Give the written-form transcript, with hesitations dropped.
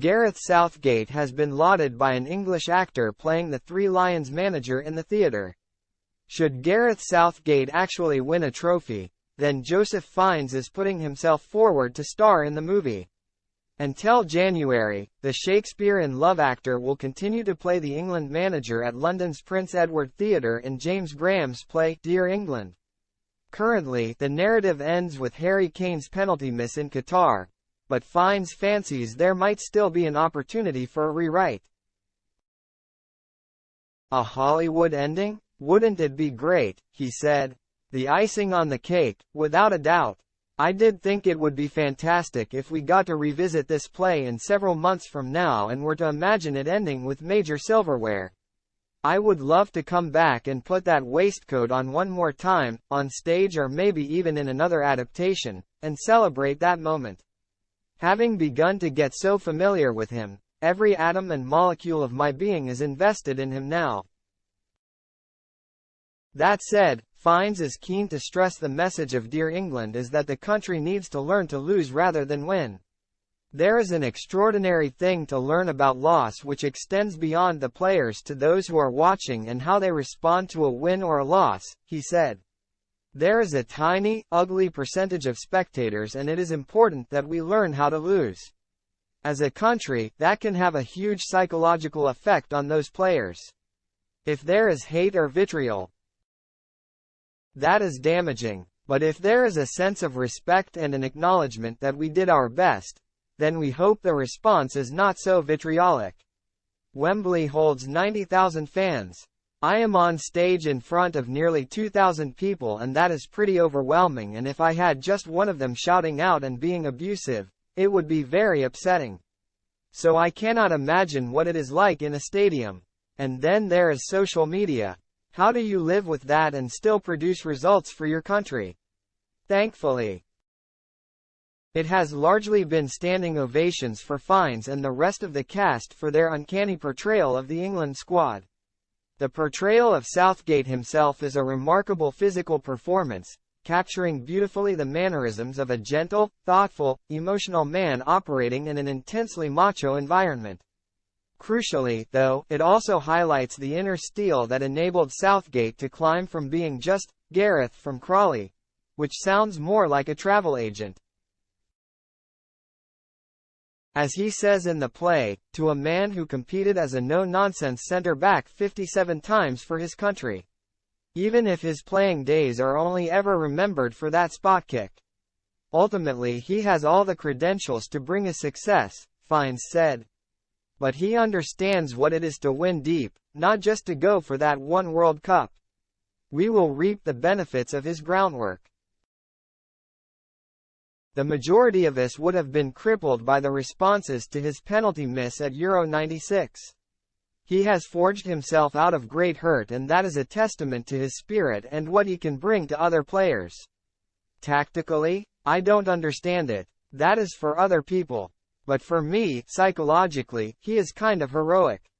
Gareth Southgate has been lauded by an English actor playing the Three Lions manager in the theatre. Should Gareth Southgate actually win a trophy, then Joseph Fiennes is putting himself forward to star in the movie. Until January, the Shakespeare-in-Love actor will continue to play the England manager at London's Prince Edward Theatre in James Graham's play, Dear England. Currently, the narrative ends with Harry Kane's penalty miss in Qatar, but Fiennes fancies there might still be an opportunity for a rewrite. A Hollywood ending? Wouldn't it be great, he said. The icing on the cake, without a doubt. I did think it would be fantastic if we got to revisit this play in several months from now and were to imagine it ending with major silverware. I would love to come back and put that waistcoat on one more time, on stage or maybe even in another adaptation, and celebrate that moment. Having begun to get so familiar with him, every atom and molecule of my being is invested in him now. That said, Fiennes is keen to stress the message of Dear England is that the country needs to learn to lose rather than win. There is an extraordinary thing to learn about loss which extends beyond the players to those who are watching and how they respond to a win or a loss, he said. There is a tiny, ugly percentage of spectators and it is important that we learn how to lose. As a country, that can have a huge psychological effect on those players. If there is hate or vitriol, that is damaging, but if there is a sense of respect and an acknowledgement that we did our best, then we hope the response is not so vitriolic. Wembley holds 90,000 fans. I am on stage in front of nearly 2,000 people and that is pretty overwhelming, and if I had just one of them shouting out and being abusive, it would be very upsetting. So I cannot imagine what it is like in a stadium. And then there is social media. How do you live with that and still produce results for your country? Thankfully, it has largely been standing ovations for Fiennes and the rest of the cast for their uncanny portrayal of the England squad. The portrayal of Southgate himself is a remarkable physical performance, capturing beautifully the mannerisms of a gentle, thoughtful, emotional man operating in an intensely macho environment. Crucially, though, it also highlights the inner steel that enabled Southgate to climb from being just Gareth from Crawley, which sounds more like a travel agent, as he says in the play, to a man who competed as a no-nonsense centre-back 57 times for his country. Even if his playing days are only ever remembered for that spot kick. Ultimately he has all the credentials to bring a success, Fiennes said. But he understands what it is to win deep, not just to go for that one World Cup. We will reap the benefits of his groundwork. The majority of us would have been crippled by the responses to his penalty miss at Euro 96. He has forged himself out of great hurt and that is a testament to his spirit and what he can bring to other players. Tactically, I don't understand it. That is for other people. But for me, psychologically, he is kind of heroic.